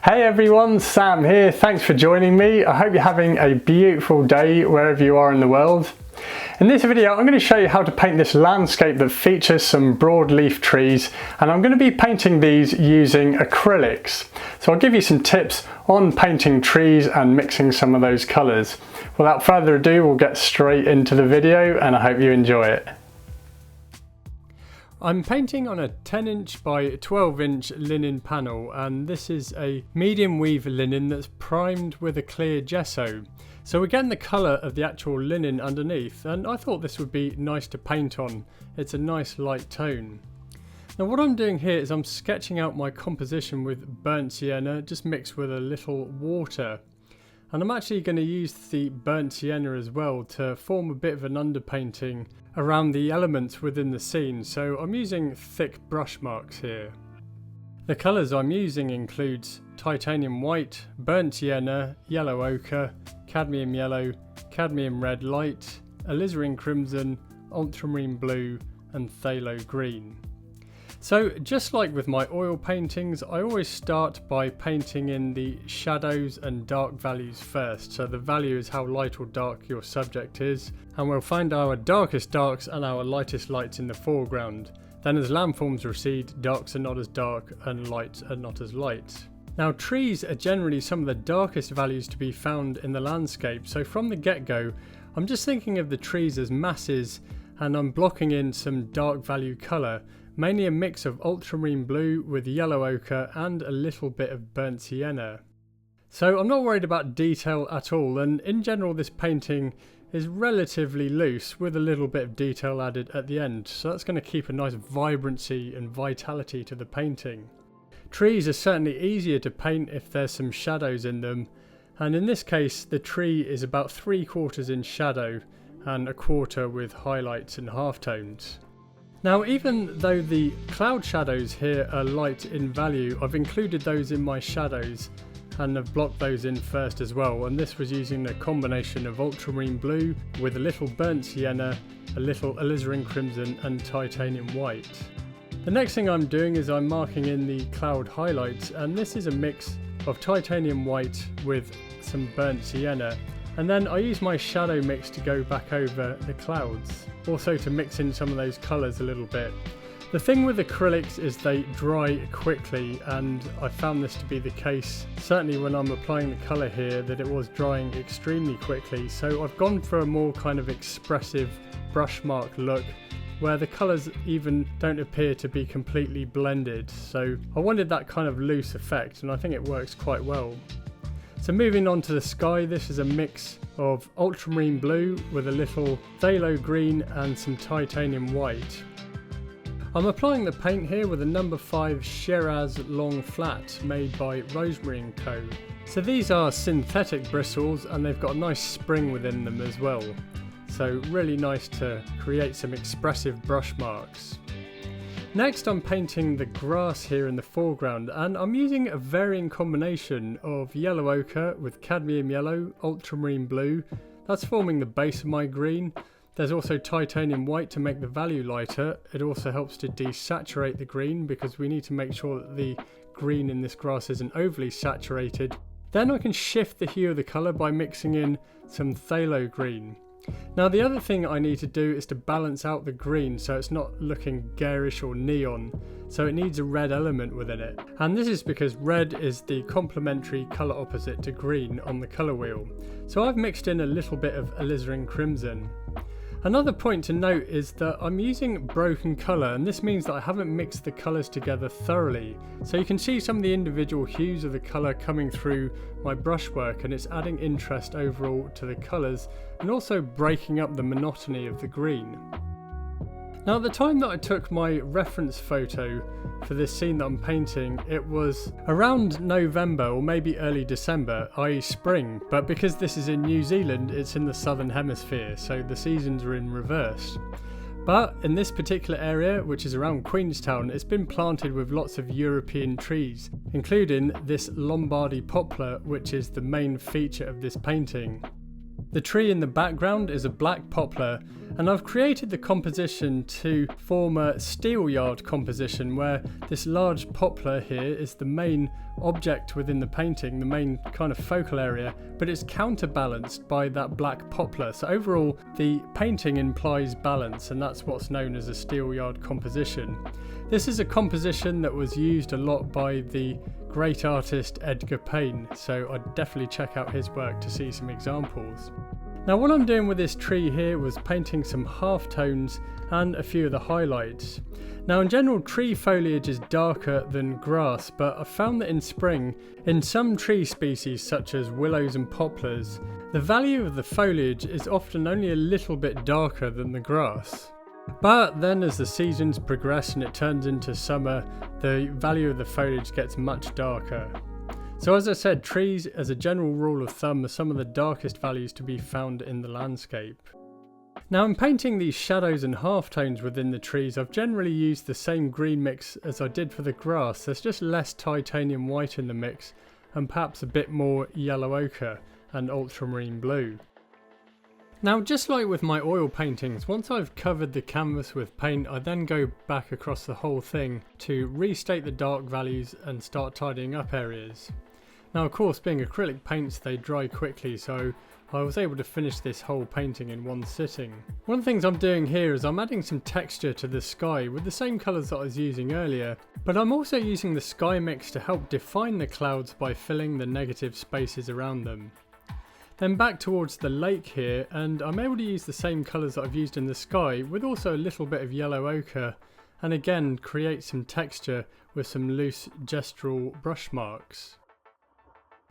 Hey everyone, Sam here. Thanks for joining me. I hope you're having a beautiful day wherever you are in the world. In this video, I'm going to show you how to paint this landscape that features some broadleaf trees, and I'm going to be painting these using acrylics. So I'll give you some tips on painting trees and mixing some of those colours. Without further ado, we'll get straight into the video and I hope you enjoy it. I'm painting on a 10" by 12" linen panel, and this is a medium weave linen that's primed with a clear gesso. So we're getting the colour of the actual linen underneath, and I thought this would be nice to paint on. It's a nice light tone. Now what I'm doing here is I'm sketching out my composition with burnt sienna, just mixed with a little water. And I'm actually going to use the burnt sienna as well to form a bit of an underpainting around the elements within the scene, so I'm using thick brush marks here. The colours I'm using includes titanium white, burnt sienna, yellow ochre, cadmium yellow, cadmium red light, alizarin crimson, ultramarine blue and phthalo green. So just like with my oil paintings, I always start by painting in the shadows and dark values first. So the value is how light or dark your subject is, and we'll find our darkest darks and our lightest lights in the foreground. Then as landforms recede, darks are not as dark and lights are not as light. Now trees are generally some of the darkest values to be found in the landscape, so from the get-go I'm just thinking of the trees as masses, and I'm blocking in some dark value colour, mainly a mix of ultramarine blue with yellow ochre and a little bit of burnt sienna. So I'm not worried about detail at all, and in general this painting is relatively loose with a little bit of detail added at the end, so that's going to keep a nice vibrancy and vitality to the painting. Trees are certainly easier to paint if there's some shadows in them, and in this case the tree is about 3/4 in shadow and 1/4 with highlights and halftones. Now even though the cloud shadows here are light in value, I've included those in my shadows and have blocked those in first as well, and this was using a combination of ultramarine blue with a little burnt sienna, a little alizarin crimson and titanium white. The next thing I'm doing is I'm marking in the cloud highlights, and this is a mix of titanium white with some burnt sienna. And then I use my shadow mix to go back over the clouds, also to mix in some of those colours a little bit. The thing with acrylics is they dry quickly, and I found this to be the case, certainly when I'm applying the colour here, that it was drying extremely quickly. So I've gone for a more kind of expressive brush mark look, where the colours even don't appear to be completely blended. So I wanted that kind of loose effect, and I think it works quite well. So moving on to the sky, this is a mix of ultramarine blue with a little phthalo green and some titanium white. I'm applying the paint here with a number 5 Shiraz long flat made by Rosemary & Co. So these are synthetic bristles and they've got a nice spring within them as well. So really nice to create some expressive brush marks. Next I'm painting the grass here in the foreground, and I'm using a varying combination of yellow ochre with cadmium yellow, ultramarine blue. That's forming the base of my green. There's also titanium white to make the value lighter. It also helps to desaturate the green because we need to make sure that the green in this grass isn't overly saturated. Then I can shift the hue of the colour by mixing in some phthalo green. Now the other thing I need to do is to balance out the green so it's not looking garish or neon, so it needs a red element within it. And this is because red is the complementary colour opposite to green on the colour wheel. So I've mixed in a little bit of alizarin crimson. Another point to note is that I'm using broken colour, and this means that I haven't mixed the colours together thoroughly. So you can see some of the individual hues of the colour coming through my brushwork, and it's adding interest overall to the colours and also breaking up the monotony of the green. Now at the time that I took my reference photo for this scene that I'm painting, it was around November or maybe early December, i.e. spring, but because this is in New Zealand it's in the southern hemisphere, so the seasons are in reverse. But in this particular area, which is around Queenstown, it's been planted with lots of European trees, including this Lombardy poplar, which is the main feature of this painting. The tree in the background is a black poplar, and I've created the composition to form a steelyard composition where this large poplar here is the main object within the painting, the main kind of focal area, but it's counterbalanced by that black poplar. So overall the painting implies balance, and that's what's known as a steelyard composition. This is a composition that was used a lot by the great artist Edgar Payne, so I'd definitely check out his work to see some examples. Now what I'm doing with this tree here was painting some halftones and a few of the highlights. Now in general, tree foliage is darker than grass, but I've found that in spring, in some tree species such as willows and poplars, the value of the foliage is often only a little bit darker than the grass. But then as the seasons progress and it turns into summer, the value of the foliage gets much darker. So as I said, trees as a general rule of thumb are some of the darkest values to be found in the landscape. Now in painting these shadows and halftones within the trees, I've generally used the same green mix as I did for the grass. There's just less titanium white in the mix and perhaps a bit more yellow ochre and ultramarine blue. Now just like with my oil paintings, once I've covered the canvas with paint, I then go back across the whole thing to restate the dark values and start tidying up areas. Now of course, being acrylic paints, they dry quickly, so I was able to finish this whole painting in one sitting. One of the things I'm doing here is I'm adding some texture to the sky with the same colours that I was using earlier, but I'm also using the sky mix to help define the clouds by filling the negative spaces around them. Then back towards the lake here, and I'm able to use the same colours that I've used in the sky with also a little bit of yellow ochre, and again create some texture with some loose gestural brush marks.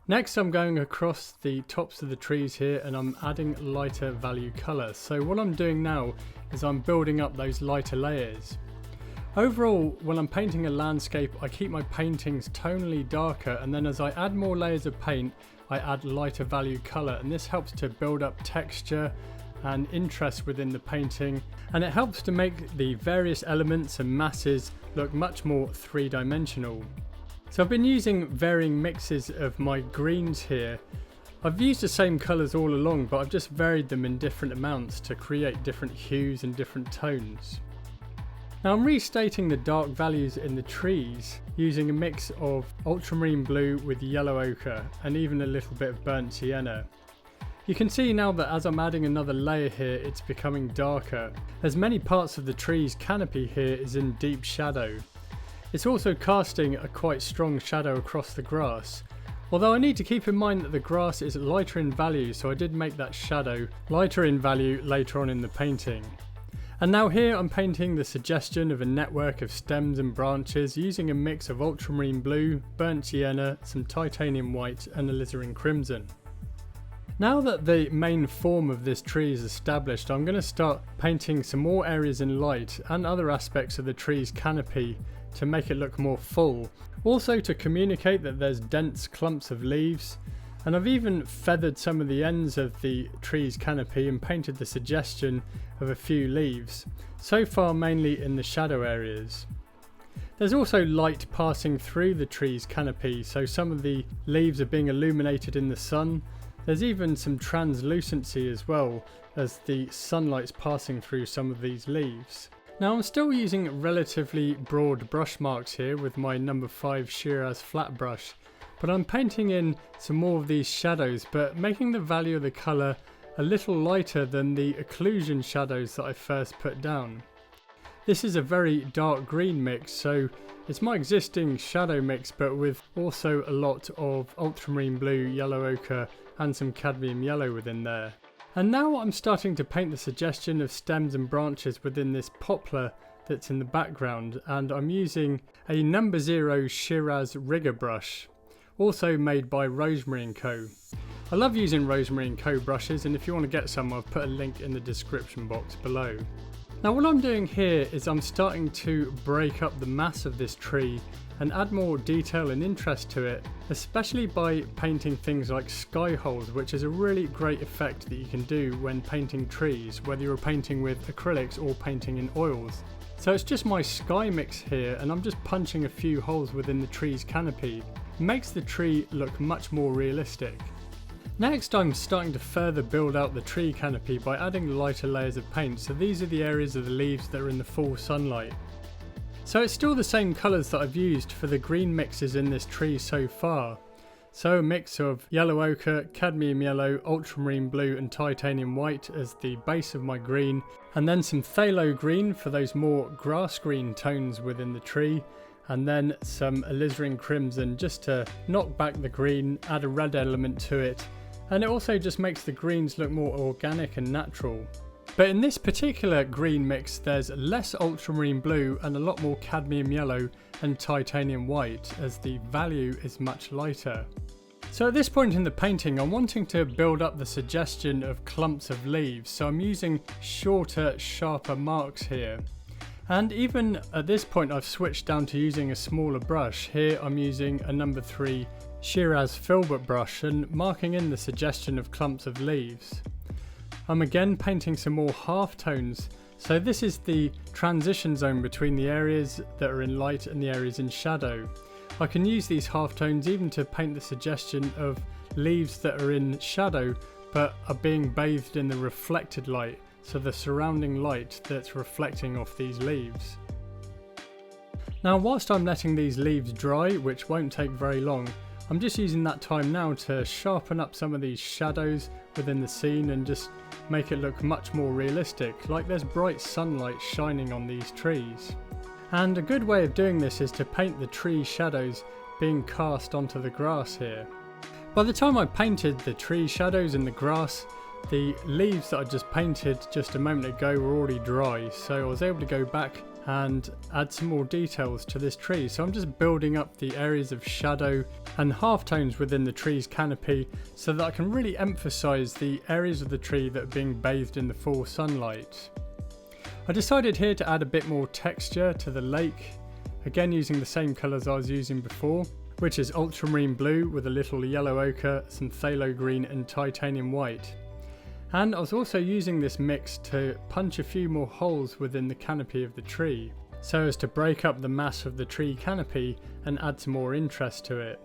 Next I'm going across the tops of the trees here and I'm adding lighter value colour. So what I'm doing now is I'm building up those lighter layers. Overall, when I'm painting a landscape, I keep my paintings tonally darker, and then as I add more layers of paint, I add lighter value colour, and this helps to build up texture and interest within the painting, and it helps to make the various elements and masses look much more three-dimensional. So I've been using varying mixes of my greens here. I've used the same colours all along, but I've just varied them in different amounts to create different hues and different tones. Now I'm restating the dark values in the trees using a mix of ultramarine blue with yellow ochre and even a little bit of burnt sienna. You can see now that as I'm adding another layer here, it's becoming darker, as many parts of the tree's canopy here is in deep shadow. It's also casting a quite strong shadow across the grass, although I need to keep in mind that the grass is lighter in value, so I did make that shadow lighter in value later on in the painting. And now here I'm painting the suggestion of a network of stems and branches using a mix of ultramarine blue, burnt sienna, some titanium white and alizarin crimson. Now that the main form of this tree is established, I'm going to start painting some more areas in light and other aspects of the tree's canopy to make it look more full. Also to communicate that there's dense clumps of leaves, and I've even feathered some of the ends of the tree's canopy and painted the suggestion of a few leaves, so far mainly in the shadow areas. There's also light passing through the tree's canopy, so some of the leaves are being illuminated in the sun. There's even some translucency as well, as the sunlight's passing through some of these leaves. Now I'm still using relatively broad brush marks here with my number 5 Shiraz flat brush, but I'm painting in some more of these shadows, but making the value of the colour a little lighter than the occlusion shadows that I first put down. This is a very dark green mix, so it's my existing shadow mix, but with also a lot of ultramarine blue, yellow ochre and some cadmium yellow within there. And now I'm starting to paint the suggestion of stems and branches within this poplar that's in the background, and I'm using a number 0 Shiraz rigger brush, also made by Rosemary & Co. I love using Rosemary & Co brushes, and if you want to get some, I've put a link in the description box below. Now what I'm doing here is I'm starting to break up the mass of this tree and add more detail and interest to it, especially by painting things like sky holes, which is a really great effect that you can do when painting trees, whether you're painting with acrylics or painting in oils. So it's just my sky mix here, and I'm just punching a few holes within the tree's canopy. It makes the tree look much more realistic. Next, I'm starting to further build out the tree canopy by adding lighter layers of paint, so these are the areas of the leaves that are in the full sunlight. So it's still the same colours that I've used for the green mixes in this tree so far. So a mix of yellow ochre, cadmium yellow, ultramarine blue and titanium white as the base of my green, and then some phthalo green for those more grass green tones within the tree, and then some alizarin crimson just to knock back the green, add a red element to it. And it also just makes the greens look more organic and natural. But in this particular green mix there's less ultramarine blue and a lot more cadmium yellow and titanium white, as the value is much lighter. So at this point in the painting I'm wanting to build up the suggestion of clumps of leaves, so I'm using shorter, sharper marks here. And even at this point I've switched down to using a smaller brush. Here I'm using a number 3 Shiraz filbert brush and marking in the suggestion of clumps of leaves. I'm again painting some more halftones, so this is the transition zone between the areas that are in light and the areas in shadow. I can use these halftones even to paint the suggestion of leaves that are in shadow but are being bathed in the reflected light, so the surrounding light that's reflecting off these leaves. Now whilst I'm letting these leaves dry, which won't take very long, I'm just using that time now to sharpen up some of these shadows within the scene and just make it look much more realistic, like there's bright sunlight shining on these trees. And a good way of doing this is to paint the tree shadows being cast onto the grass here. By the time I painted the tree shadows in the grass, the leaves that I just painted just a moment ago were already dry, so I was able to go back and add some more details to this tree. So I'm just building up the areas of shadow and halftones within the tree's canopy so that I can really emphasize the areas of the tree that are being bathed in the full sunlight. I decided here to add a bit more texture to the lake, again using the same colours I was using before, which is ultramarine blue with a little yellow ochre, some phthalo green and titanium white. And I was also using this mix to punch a few more holes within the canopy of the tree, so as to break up the mass of the tree canopy and add some more interest to it.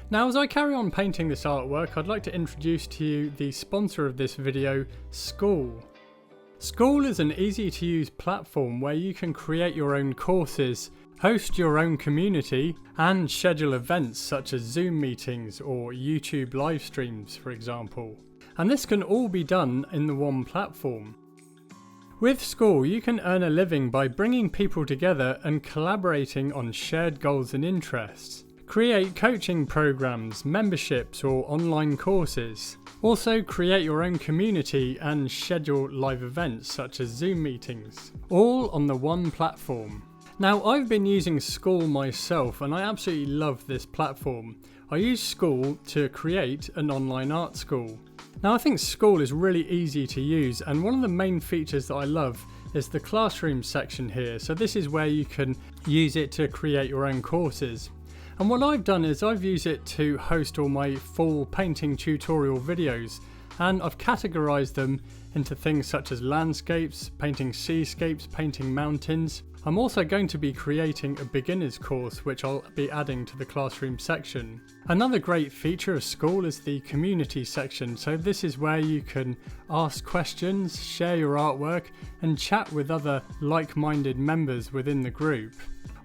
Now as I carry on painting this artwork, I'd like to introduce to you the sponsor of this video, SKOOL. SKOOL is an easy to use platform where you can create your own courses, host your own community and schedule events such as Zoom meetings or YouTube live streams, for example. And this can all be done in the one platform. With SKOOL you can earn a living by bringing people together and collaborating on shared goals and interests. Create coaching programs, memberships or online courses. Also create your own community and schedule live events such as Zoom meetings, all on the one platform. Now I've been using SKOOL myself and I absolutely love this platform. I use SKOOL to create an online art school. Now I think SKOOL is really easy to use, and one of the main features that I love is the classroom section here. So this is where you can use it to create your own courses. And what I've done is I've used it to host all my full painting tutorial videos, and I've categorized them into things such as landscapes, painting seascapes, painting mountains. I'm also going to be creating a beginner's course which I'll be adding to the classroom section. Another great feature of SKOOL is the community section, so this is where you can ask questions, share your artwork and chat with other like-minded members within the group.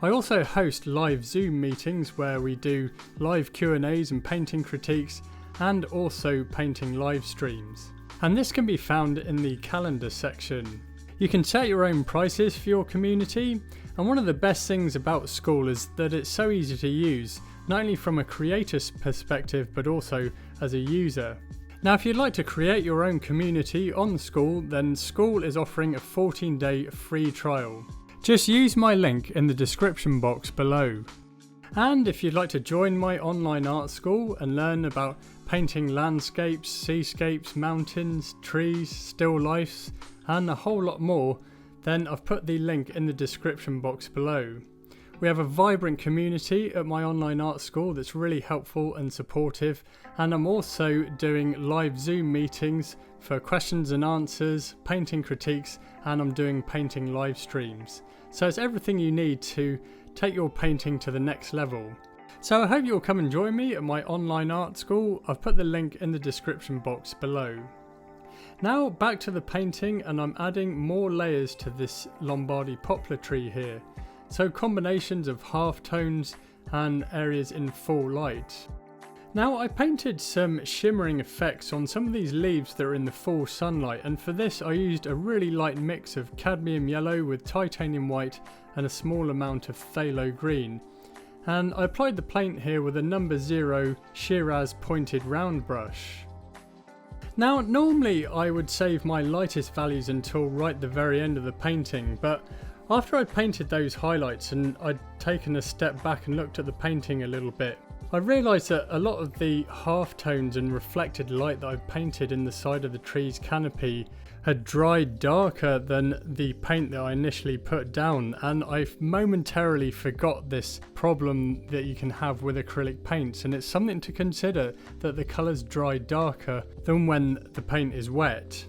I also host live Zoom meetings where we do live Q&As and painting critiques, and also painting live streams. And this can be found in the calendar section. You can set your own prices for your community, and one of the best things about SKOOL is that it's so easy to use, not only from a creator's perspective but also as a user. Now if you'd like to create your own community on SKOOL, then SKOOL is offering a 14-day free trial. Just use my link in the description box below. And if you'd like to join my online art school and learn about painting landscapes, seascapes, mountains, trees, still lifes and a whole lot more, then I've put the link in the description box below. We have a vibrant community at my online art school that's really helpful and supportive, and I'm also doing live Zoom meetings for questions and answers, painting critiques, and I'm doing painting live streams. So it's everything you need to take your painting to the next level. So I hope you'll come and join me at my online art school. I've put the link in the description box below. Now back to the painting, and I'm adding more layers to this Lombardy poplar tree here. So combinations of half tones and areas in full light. Now I painted some shimmering effects on some of these leaves that are in the full sunlight, and for this I used a really light mix of cadmium yellow with titanium white and a small amount of phthalo green. And I applied the paint here with a number 0 Shiraz pointed round brush. Now normally I would save my lightest values until right the very end of the painting, but after I'd painted those highlights and I'd taken a step back and looked at the painting a little bit, I realised that a lot of the halftones and reflected light that I've painted in the side of the tree's canopy had dried darker than the paint that I initially put down, and I momentarily forgot this problem that you can have with acrylic paints, and it's something to consider that the colours dry darker than when the paint is wet.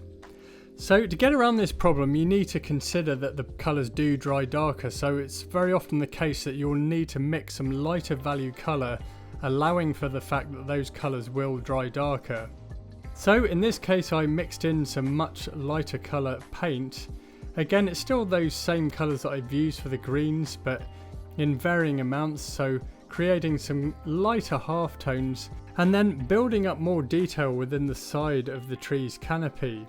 So to get around this problem, you need to consider that the colours do dry darker, so it's very often the case that you'll need to mix some lighter value colour, allowing for the fact that those colours will dry darker. So in this case I mixed in some much lighter colour paint. Again, it's still those same colours that I've used for the greens, but in varying amounts, so creating some lighter halftones and then building up more detail within the side of the tree's canopy.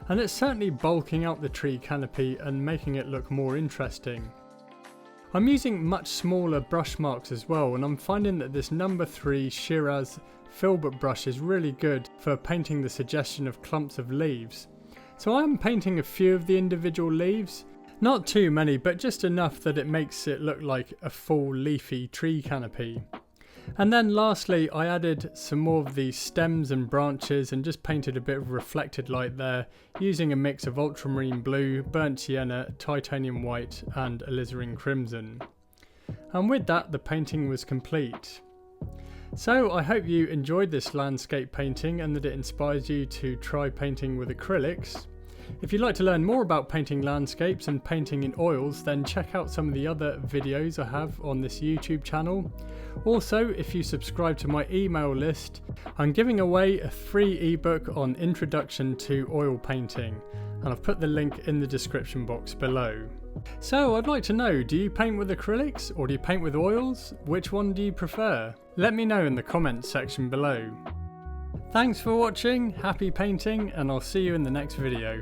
And it's certainly bulking out the tree canopy and making it look more interesting. I'm using much smaller brush marks as well, and I'm finding that this number 3 Shiraz filbert brush is really good for painting the suggestion of clumps of leaves. So I'm painting a few of the individual leaves, not too many, but just enough that it makes it look like a full leafy tree canopy. And then lastly I added some more of the stems and branches and just painted a bit of reflected light there using a mix of ultramarine blue, burnt sienna, titanium white and alizarin crimson. And with that the painting was complete. So I hope you enjoyed this landscape painting and that it inspires you to try painting with acrylics. If you'd like to learn more about painting landscapes and painting in oils, then check out some of the other videos I have on this YouTube channel. Also, if you subscribe to my email list, I'm giving away a free ebook on Introduction to Oil Painting, and I've put the link in the description box below. So I'd like to know, do you paint with acrylics or do you paint with oils? Which one do you prefer? Let me know in the comments section below. Thanks for watching, happy painting, and I'll see you in the next video.